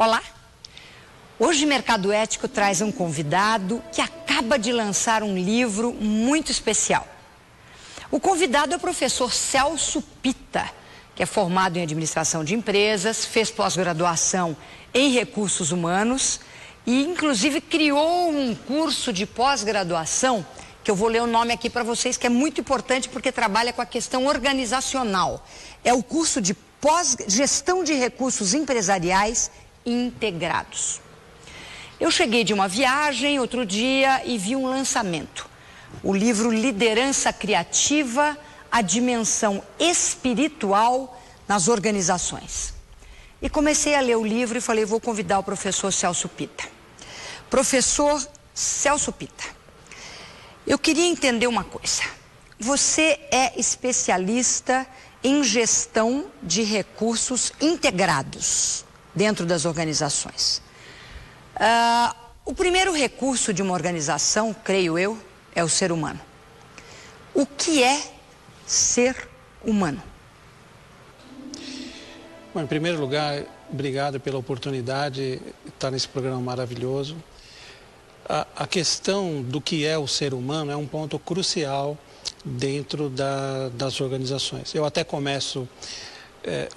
Olá! Hoje Mercado Ético traz um convidado que acaba de lançar um livro muito especial. O convidado é o professor Celso Pitta, que é formado em administração de empresas, fez pós-graduação em recursos humanos e inclusive criou um curso de pós-graduação, que eu vou ler o nome aqui para vocês, que é muito importante porque trabalha com a questão organizacional. É o curso de pós-gestão de recursos empresariais integrados. Eu cheguei de uma viagem outro dia e vi um lançamento. O livro Liderança Criativa, a dimensão espiritual nas organizações. E comecei a ler o livro e falei, vou convidar o professor Celso Pitta. Professor Celso Pitta, eu queria entender uma coisa. Você é especialista em gestão de recursos integrados dentro das organizações. O primeiro recurso de uma organização, creio eu, é o ser humano. O que é ser humano? Bom, em primeiro lugar, obrigado pela oportunidade de estar nesse programa maravilhoso. A questão do que é o ser humano é um ponto crucial dentro das organizações. Eu até começo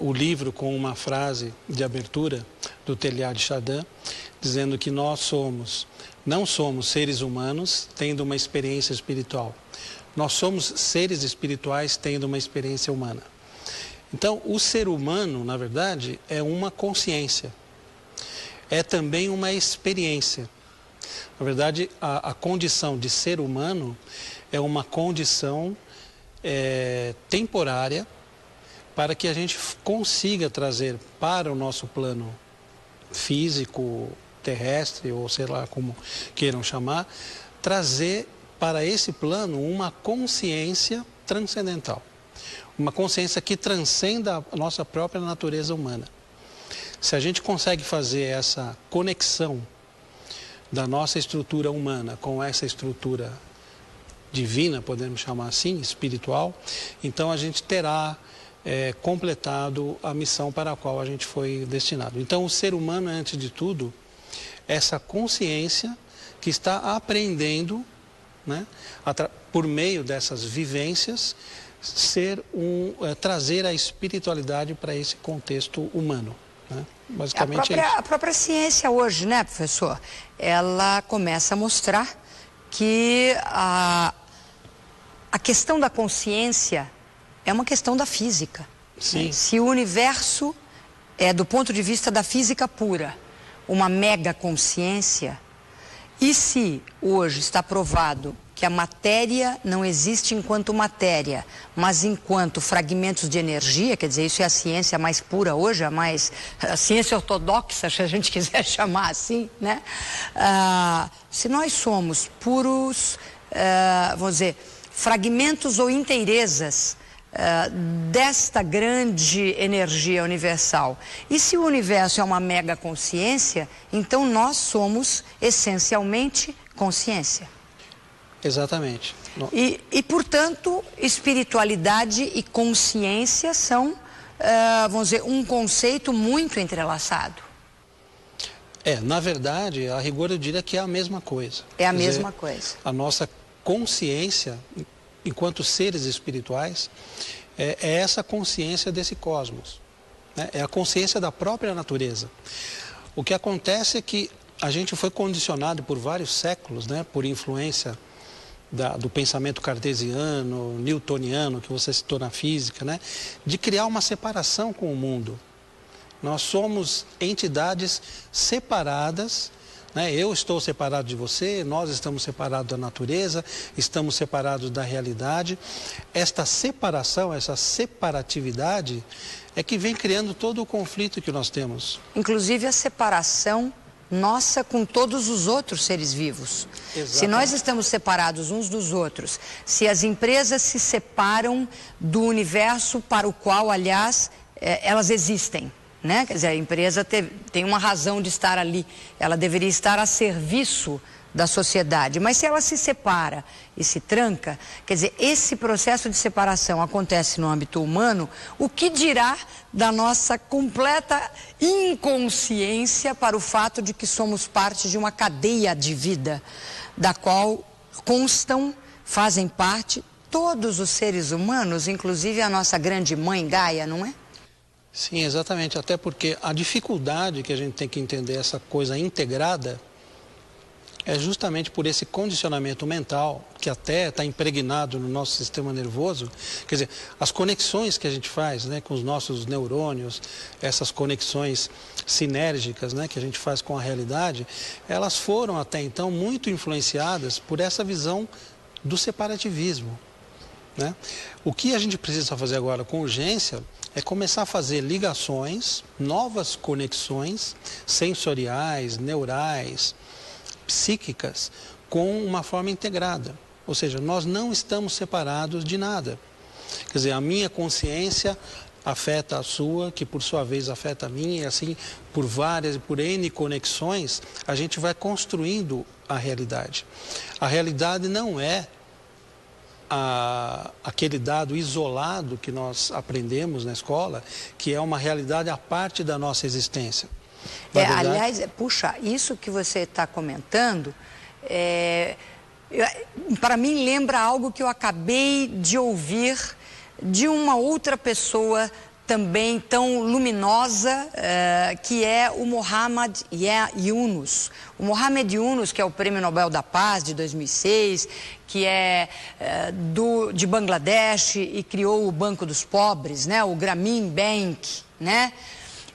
o livro com uma frase de abertura do Teilhard de Chardin, dizendo que nós não somos seres humanos tendo uma experiência espiritual. Nós somos seres espirituais tendo uma experiência humana. Então, o ser humano, na verdade, é uma consciência. É também uma experiência. Na verdade, a condição de ser humano é uma condição temporária para que a gente consiga trazer para o nosso plano físico, terrestre, ou sei lá como queiram chamar, trazer para esse plano uma consciência transcendental. Uma consciência que transcenda a nossa própria natureza humana. Se a gente consegue fazer essa conexão da nossa estrutura humana com essa estrutura divina, podemos chamar assim, espiritual, então a gente terá completado a missão para a qual a gente foi destinado. Então o ser humano é, antes de tudo, essa consciência que está aprendendo, né, por meio dessas vivências, trazer a espiritualidade para esse contexto humano. Né? Basicamente é isso. A própria ciência hoje, né, professor, ela começa a mostrar que a questão da consciência é uma questão da física. Sim. Se o universo é, do ponto de vista da física pura, uma mega consciência, e se hoje está provado que a matéria não existe enquanto matéria, mas enquanto fragmentos de energia, quer dizer, isso é a ciência mais pura hoje, a ciência ortodoxa, se a gente quiser chamar assim, né? Se nós somos puros, vamos dizer, fragmentos ou inteirezas desta grande energia universal. E se o universo é uma mega consciência, então nós somos essencialmente consciência. Exatamente. E portanto, espiritualidade e consciência são, vamos dizer, um conceito muito entrelaçado. Na verdade, a rigor eu diria que é a mesma coisa. É a mesma coisa. A nossa consciência, enquanto seres espirituais, é essa consciência desse cosmos, né? É a consciência da própria natureza. O que acontece é que a gente foi condicionado por vários séculos, né, por influência do pensamento cartesiano, newtoniano, que você citou na física, né, de criar uma separação com o mundo. Nós somos entidades separadas, né? Eu estou separado de você, nós estamos separados da natureza, estamos separados da realidade. Esta separação, essa separatividade é que vem criando todo o conflito que nós temos. Inclusive a separação nossa com todos os outros seres vivos. Exatamente. Se nós estamos separados uns dos outros, se as empresas se separam do universo para o qual, aliás, elas existem, né? Quer dizer, a empresa tem uma razão de estar ali, ela deveria estar a serviço da sociedade, mas se ela se separa e se tranca, quer dizer, esse processo de separação acontece no âmbito humano, o que dirá da nossa completa inconsciência para o fato de que somos parte de uma cadeia de vida, da qual constam, fazem parte todos os seres humanos, inclusive a nossa grande mãe Gaia, não é? Sim, exatamente, até porque a dificuldade que a gente tem que entender essa coisa integrada é justamente por esse condicionamento mental, que até está impregnado no nosso sistema nervoso. Quer dizer, as conexões que a gente faz, né, com os nossos neurônios, essas conexões sinérgicas, né, que a gente faz com a realidade, elas foram até então muito influenciadas por essa visão do separativismo, né? O que a gente precisa fazer agora com urgência é começar a fazer ligações, novas conexões sensoriais, neurais, psíquicas, com uma forma integrada. Ou seja, nós não estamos separados de nada. Quer dizer, a minha consciência afeta a sua, que por sua vez afeta a minha, e assim, por várias e por N conexões, a gente vai construindo a realidade. A realidade não é aquele dado isolado que nós aprendemos na escola, que é uma realidade à parte da nossa existência. Aliás, puxa, isso que você está comentando, para mim lembra algo que eu acabei de ouvir de uma outra pessoa também tão luminosa, que é o Muhammad Yunus. O Muhammad Yunus, que é o Prêmio Nobel da Paz de 2006, que é de Bangladesh e criou o Banco dos Pobres, né, o Grameen Bank, né?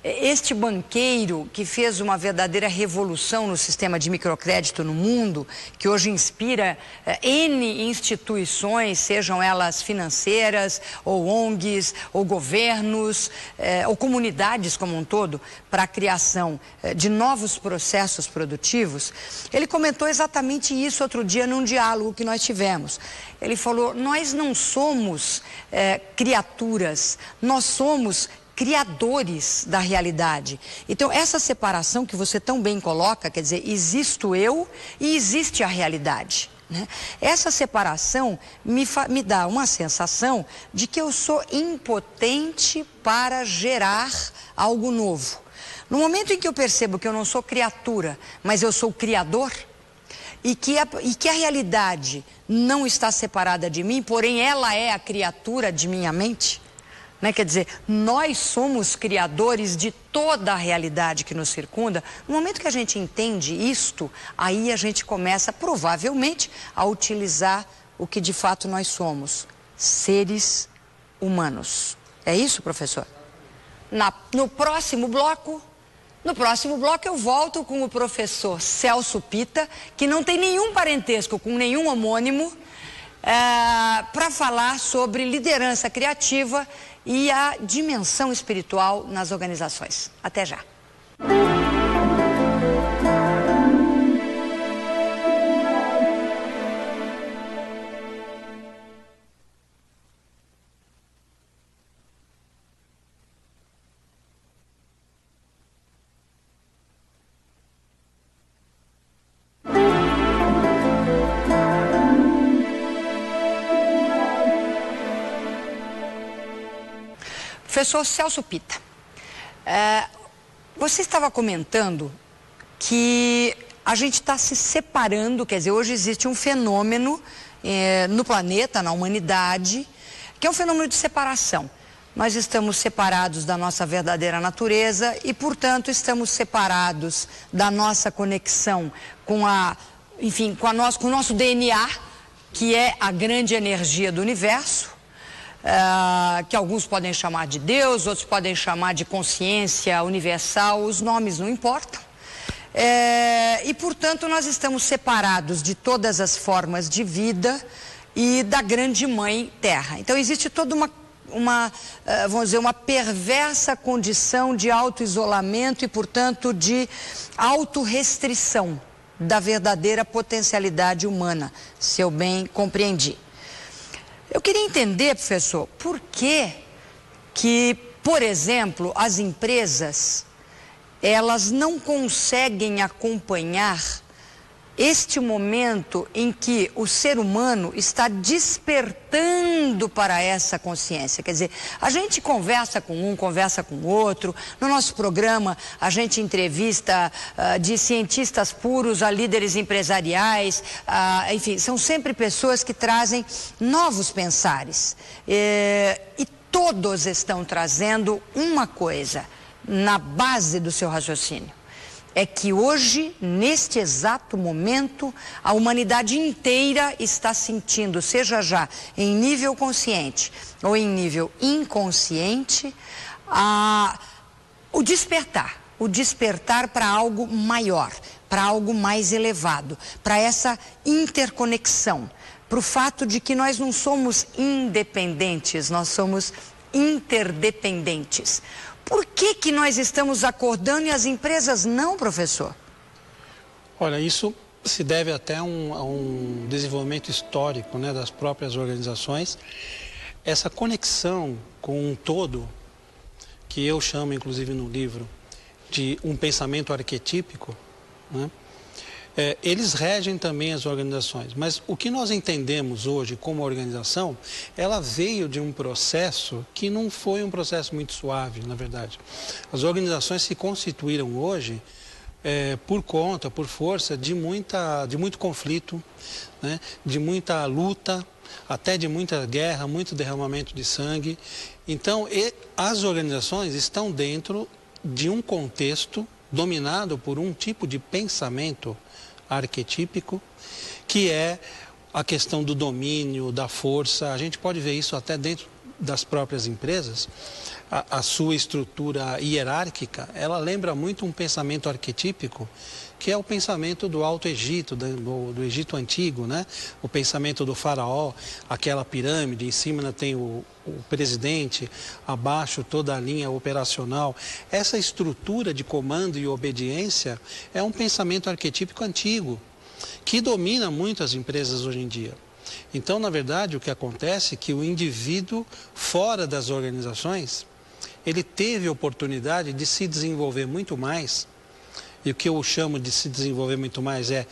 Este banqueiro que fez uma verdadeira revolução no sistema de microcrédito no mundo, que hoje inspira N instituições, sejam elas financeiras, ou ONGs, ou governos, ou comunidades como um todo, para a criação de novos processos produtivos, ele comentou exatamente isso outro dia num diálogo que nós tivemos. Ele falou, nós não somos criaturas, nós somos criadores da realidade. Então, essa separação que você tão bem coloca, quer dizer, existo eu e existe a realidade, né? Essa separação me dá uma sensação de que eu sou impotente para gerar algo novo. No momento em que eu percebo que eu não sou criatura, mas eu sou criador, e que a realidade não está separada de mim, porém ela é a criatura de minha mente, né? Quer dizer, nós somos criadores de toda a realidade que nos circunda. No momento que a gente entende isto, aí a gente começa, provavelmente, a utilizar o que de fato nós somos, seres humanos. É isso, professor? No próximo bloco eu volto com o professor Celso Pitta, que não tem nenhum parentesco com nenhum homônimo, para falar sobre liderança criativa e a dimensão espiritual nas organizações. Até já. Professor Celso Pitta, você estava comentando que a gente está se separando, quer dizer, hoje existe um fenômeno no planeta, na humanidade, que é um fenômeno de separação. Nós estamos separados da nossa verdadeira natureza e, portanto, estamos separados da nossa conexão com com o nosso DNA, que é a grande energia do universo. Que alguns podem chamar de Deus, outros podem chamar de consciência universal, os nomes não importam. E, portanto, nós estamos separados de todas as formas de vida e da grande mãe Terra. Então, existe toda vamos dizer, uma perversa condição de auto-isolamento e, portanto, de autorrestrição da verdadeira potencialidade humana, se eu bem compreendi. Eu queria entender, professor, por que Por exemplo, as empresas, elas não conseguem acompanhar este momento em que o ser humano está despertando para essa consciência. Quer dizer, a gente conversa com um, conversa com o outro. No nosso programa, a gente entrevista de cientistas puros a líderes empresariais. Enfim, são sempre pessoas que trazem novos pensares. E todos estão trazendo uma coisa na base do seu raciocínio. É que hoje, neste exato momento, a humanidade inteira está sentindo, seja já em nível consciente ou em nível inconsciente, o despertar para algo maior, para algo mais elevado, para essa interconexão, para o fato de que nós não somos independentes, nós somos interdependentes. Por que nós estamos acordando e as empresas não, professor? Olha, isso se deve até a um desenvolvimento histórico, né, das próprias organizações. Essa conexão com um todo, que eu chamo, inclusive no livro, de um pensamento arquetípico, né? Eles regem também as organizações, mas o que nós entendemos hoje como organização, ela veio de um processo que não foi um processo muito suave, na verdade. As organizações se constituíram hoje por força de muito conflito, né, de muita luta, até de muita guerra, muito derramamento de sangue. Então, as organizações estão dentro de um contexto dominado por um tipo de pensamento arquetípico, que é a questão do domínio, da força. A gente pode ver isso até dentro das próprias empresas. A sua estrutura hierárquica, ela lembra muito um pensamento arquetípico, que é o pensamento do Alto Egito, do Egito Antigo, né? O pensamento do faraó, aquela pirâmide, em cima tem o presidente, abaixo toda a linha operacional. Essa estrutura de comando e obediência é um pensamento arquetípico antigo, que domina muito as empresas hoje em dia. Então, na verdade, o que acontece é que o indivíduo, fora das organizações, ele teve a oportunidade de se desenvolver muito mais. E o que eu chamo de se desenvolver muito mais é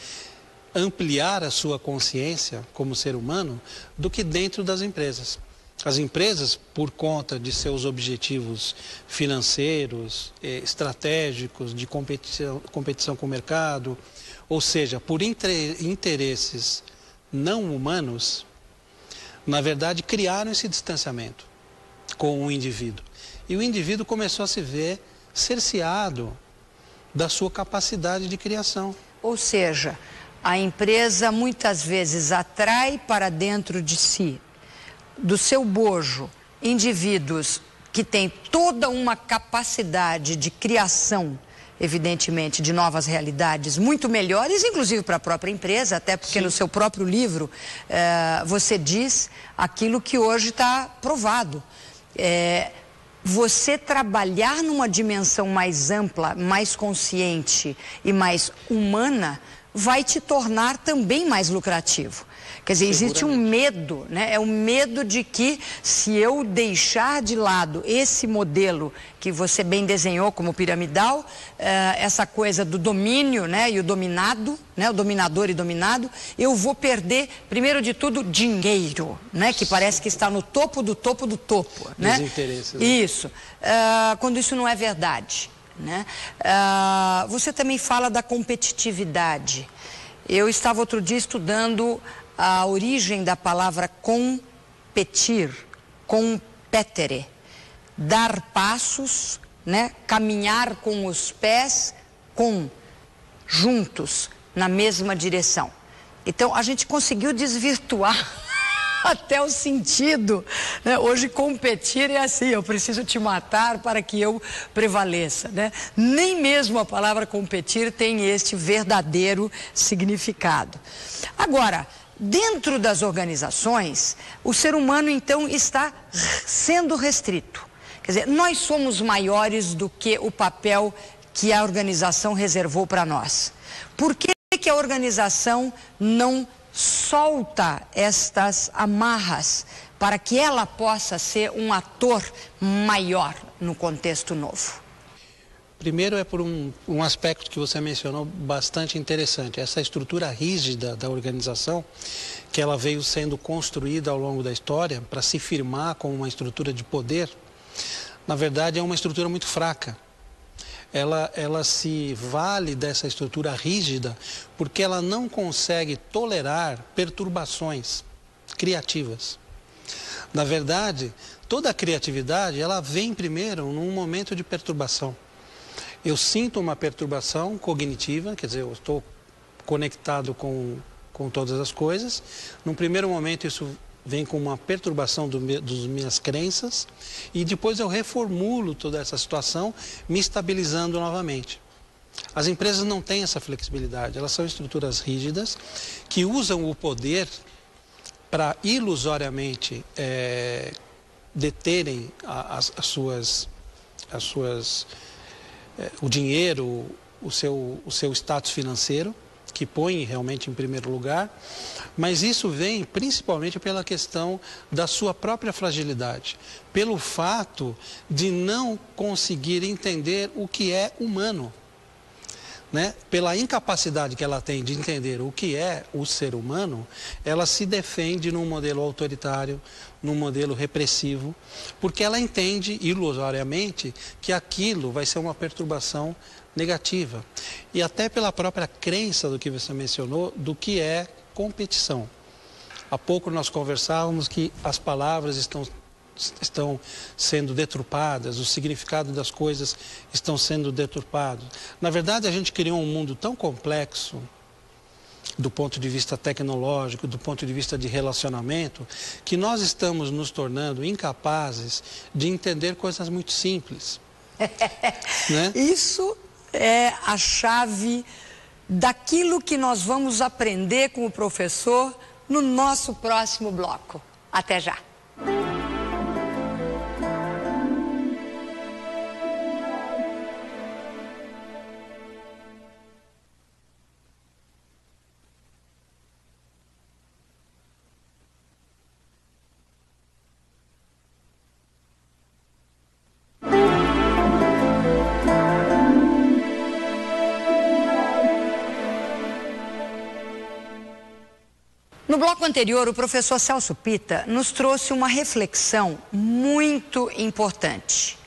ampliar a sua consciência como ser humano do que dentro das empresas. As empresas, por conta de seus objetivos financeiros, estratégicos, de competição com o mercado, ou seja, por interesses não humanos, na verdade criaram esse distanciamento com o indivíduo. E o indivíduo começou a se ver cerceado da sua capacidade de criação. Ou seja, a empresa muitas vezes atrai para dentro de si, do seu bojo, indivíduos que têm toda uma capacidade de criação, evidentemente, de novas realidades muito melhores, inclusive para a própria empresa, até porque Sim. No seu próprio livro você diz aquilo que hoje está provado. Você trabalhar numa dimensão mais ampla, mais consciente e mais humana vai te tornar também mais lucrativo. Quer dizer, existe um medo, né? É o medo de que se eu deixar de lado esse modelo que você bem desenhou como piramidal, essa coisa do domínio, né? E o dominado, né? O dominador e dominado, eu vou perder, primeiro de tudo, dinheiro, né? Que parece que está no topo do topo do topo, né? Os interesses. Né? Isso. Quando isso não é verdade, né? Você também fala da competitividade. Eu estava outro dia estudando a origem da palavra competir, competere, dar passos, né? Caminhar com os pés, juntos, na mesma direção. Então, a gente conseguiu desvirtuar até o sentido, né? Hoje competir é assim, eu preciso te matar para que eu prevaleça, né? Nem mesmo a palavra competir tem este verdadeiro significado. Agora, dentro das organizações, o ser humano então está sendo restrito. Quer dizer, nós somos maiores do que o papel que a organização reservou para nós. Por que a organização não solta estas amarras para que ela possa ser um ator maior no contexto novo? Primeiro é por um aspecto que você mencionou bastante interessante, essa estrutura rígida da organização, que ela veio sendo construída ao longo da história para se firmar como uma estrutura de poder, na verdade é uma estrutura muito fraca. Ela se vale dessa estrutura rígida porque ela não consegue tolerar perturbações criativas. Na verdade, toda a criatividade, ela vem primeiro num momento de perturbação. Eu sinto uma perturbação cognitiva, quer dizer, eu estou conectado com todas as coisas. Num primeiro momento isso vem com uma perturbação das minhas crenças e depois eu reformulo toda essa situação, me estabilizando novamente. As empresas não têm essa flexibilidade, elas são estruturas rígidas que usam o poder para ilusoriamente deterem o dinheiro, o seu status financeiro, que põe realmente em primeiro lugar, mas isso vem principalmente pela questão da sua própria fragilidade, pelo fato de não conseguir entender o que é humano, né? Pela incapacidade que ela tem de entender o que é o ser humano, ela se defende num modelo autoritário, num modelo repressivo, porque ela entende ilusoriamente que aquilo vai ser uma perturbação negativa. E até pela própria crença do que você mencionou, do que é competição. Há pouco nós conversávamos que as palavras estão sendo deturpadas, o significado das coisas estão sendo deturpados. Na verdade, a gente criou um mundo tão complexo, do ponto de vista tecnológico, do ponto de vista de relacionamento, que nós estamos nos tornando incapazes de entender coisas muito simples. Né? Isso é a chave daquilo que nós vamos aprender com o professor no nosso próximo bloco. Até já! No bloco anterior, o professor Celso Pitta nos trouxe uma reflexão muito importante.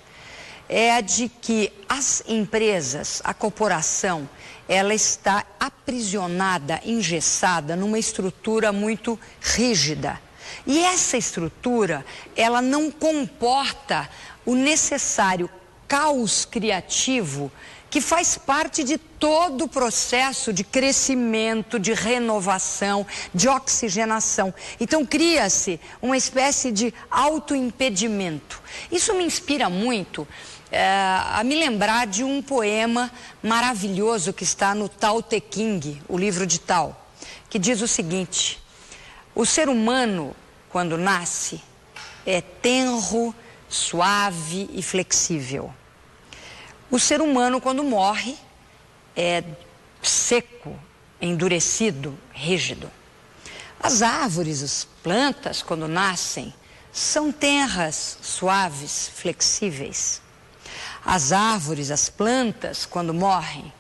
É a de que as empresas, a corporação, ela está aprisionada, engessada numa estrutura muito rígida. E essa estrutura, ela não comporta o necessário caos criativo que faz parte de todo o processo de crescimento, de renovação, de oxigenação. Então cria-se uma espécie de autoimpedimento. Isso me inspira muito a me lembrar de um poema maravilhoso que está no Tao Te Ching, o livro de Tao, que diz o seguinte: o ser humano, quando nasce, é tenro, suave e flexível. O ser humano, quando morre, é seco, endurecido, rígido. As árvores, as plantas, quando nascem, são tenras, suaves, flexíveis. As árvores, as plantas, quando morrem,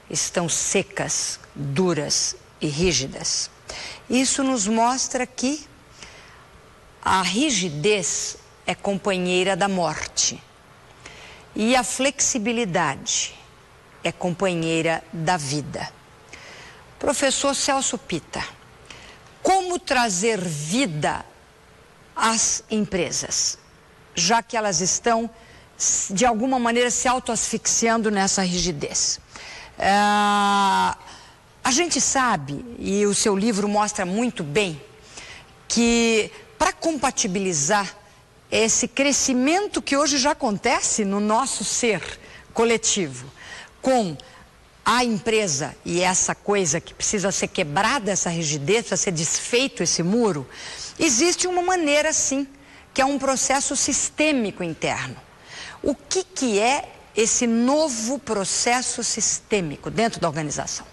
estão secas, duras e rígidas. Isso nos mostra que a rigidez é companheira da morte. E a flexibilidade é companheira da vida. Professor Celso Pitta, como trazer vida às empresas, já que elas estão, de alguma maneira, se autoasfixiando nessa rigidez? A gente sabe, e o seu livro mostra muito bem, que para compatibilizar esse crescimento que hoje já acontece no nosso ser coletivo, com a empresa e essa coisa que precisa ser quebrada, essa rigidez, precisa ser desfeito esse muro, existe uma maneira sim, que é um processo sistêmico interno. O que é esse novo processo sistêmico dentro da organização?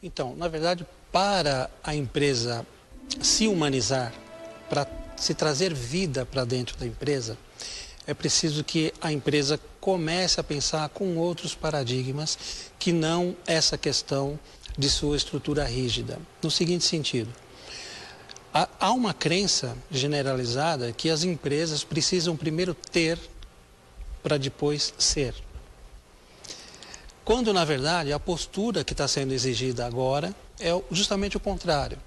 Então, na verdade, para a empresa se humanizar, para se trazer vida para dentro da empresa, é preciso que a empresa comece a pensar com outros paradigmas que não essa questão de sua estrutura rígida. No seguinte sentido, há uma crença generalizada que as empresas precisam primeiro ter para depois ser. Quando, na verdade, a postura que está sendo exigida agora é justamente o contrário.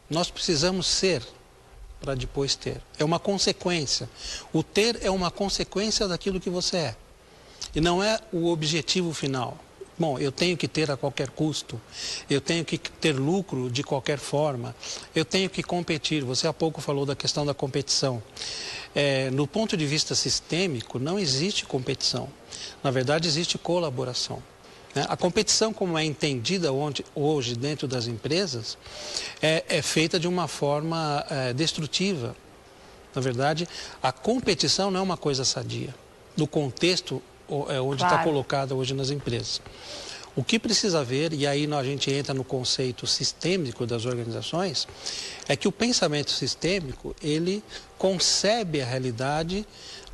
Nós precisamos ser para depois ter. É uma consequência. O ter é uma consequência daquilo que você é. E não é o objetivo final. Bom, eu tenho que ter a qualquer custo, eu tenho que ter lucro de qualquer forma, eu tenho que competir. Você há pouco falou da questão da competição. No ponto de vista sistêmico, não existe competição. Na verdade, existe colaboração. A competição, como é entendida hoje dentro das empresas, é feita de uma forma destrutiva. Na verdade, a competição não é uma coisa sadia, no contexto onde está colocada hoje nas empresas. O que precisa haver, e aí a gente entra no conceito sistêmico das organizações, é que o pensamento sistêmico, ele concebe a realidade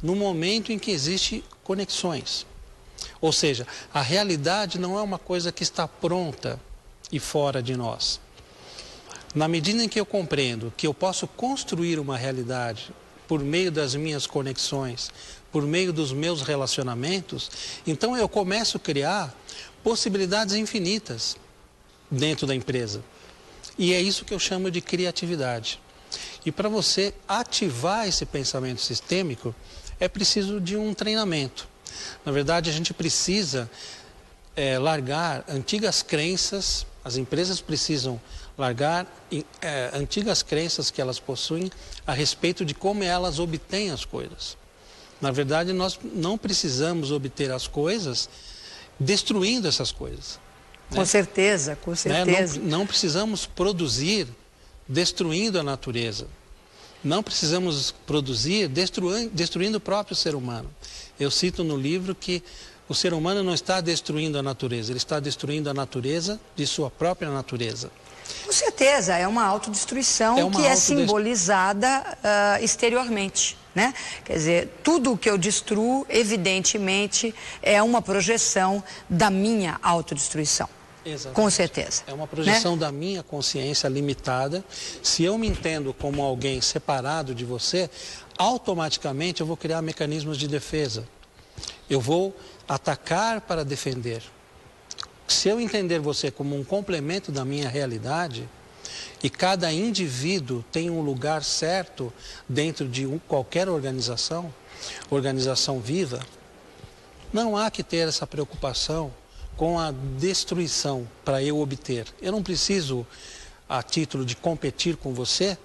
no momento em que existem conexões. Ou seja, a realidade não é uma coisa que está pronta e fora de nós. Na medida em que eu compreendo que eu posso construir uma realidade por meio das minhas conexões, por meio dos meus relacionamentos, então eu começo a criar possibilidades infinitas dentro da empresa. E é isso que eu chamo de criatividade. E para você ativar esse pensamento sistêmico, é preciso de um treinamento. Na verdade, a gente precisa largar antigas crenças, as empresas precisam largar antigas crenças que elas possuem a respeito de como elas obtêm as coisas. Na verdade, nós não precisamos obter as coisas destruindo essas coisas. Com certeza, com certeza. Não precisamos produzir destruindo a natureza. Não precisamos produzir destruindo o próprio ser humano. Eu cito no livro que o ser humano não está destruindo a natureza, ele está destruindo a natureza de sua própria natureza. Com certeza, é uma autodestruição que é simbolizada exteriormente, né? Quer dizer, tudo o que eu destruo, evidentemente, é uma projeção da minha autodestruição. Exatamente. Com certeza. É uma projeção da minha consciência limitada. Se eu me entendo como alguém separado de você, automaticamente eu vou criar mecanismos de defesa. Eu vou atacar para defender. Se eu entender você como um complemento da minha realidade, e cada indivíduo tem um lugar certo dentro de qualquer organização viva, não há que ter essa preocupação com a destruição para eu obter. Eu não preciso, a título de competir com você,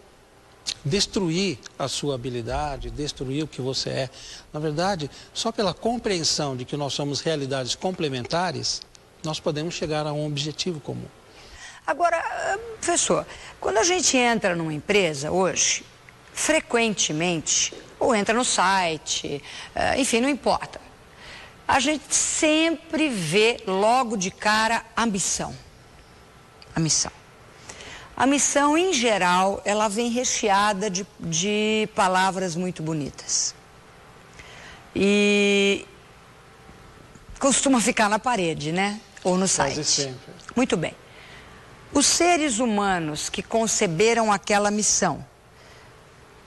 destruir a sua habilidade, destruir o que você é. Na verdade, só pela compreensão de que nós somos realidades complementares, nós podemos chegar a um objetivo comum. Agora, professor, quando a gente entra numa empresa hoje, frequentemente, ou entra no site, enfim, não importa, a gente sempre vê logo de cara a missão. A missão. A missão, em geral, ela vem recheada de palavras muito bonitas. E costuma ficar na parede, né? Ou no site. Quase sempre. Muito bem. Os seres humanos que conceberam aquela missão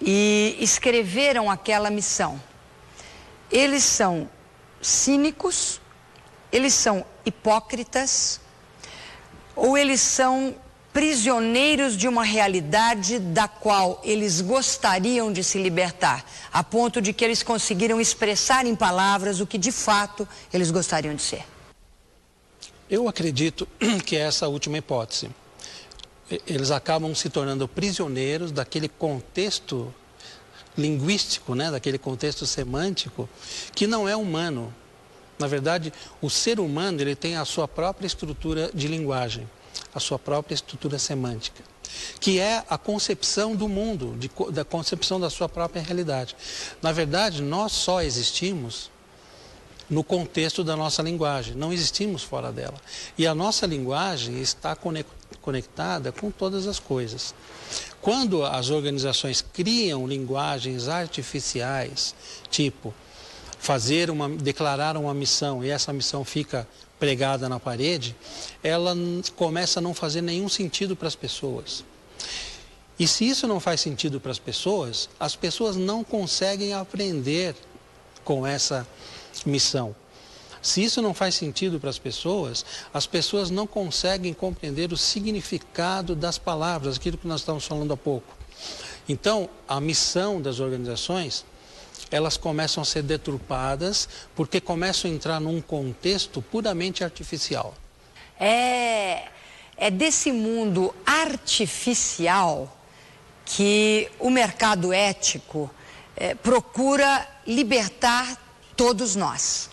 e escreveram aquela missão, eles são cínicos, eles são hipócritas, ou eles são prisioneiros de uma realidade da qual eles gostariam de se libertar, a ponto de que eles conseguiram expressar em palavras o que de fato eles gostariam de ser? Eu acredito que é essa última hipótese. Eles acabam se tornando prisioneiros daquele contexto linguístico, né? Daquele contexto semântico, que não é humano. Na verdade, o ser humano ele tem a sua própria estrutura de linguagem, a sua própria estrutura semântica, que é a concepção do mundo, da concepção da sua própria realidade. Na verdade, nós só existimos no contexto da nossa linguagem, não existimos fora dela. E a nossa linguagem está conectada com todas as coisas. quando as organizações criam linguagens artificiais, tipo declarar uma missão e essa missão fica pregada na parede, ela começa a não fazer nenhum sentido para as pessoas. E se isso não faz sentido para as pessoas não conseguem aprender com essa missão. Se isso não faz sentido para as pessoas não conseguem compreender o significado das palavras, aquilo que nós estávamos falando há pouco. Então, a missão das organizações, elas começam a ser deturpadas porque começam a entrar num contexto puramente artificial. É desse mundo artificial que o mercado ético procura libertar todos nós.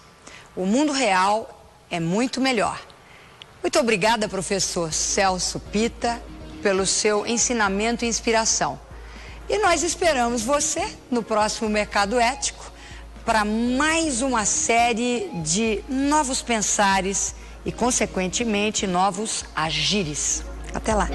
O mundo real é muito melhor. Muito obrigada, professor Celso Pitta, pelo seu ensinamento e inspiração. E nós esperamos você no próximo Mercado Ético para mais uma série de novos pensares e, consequentemente, novos agires. Até lá!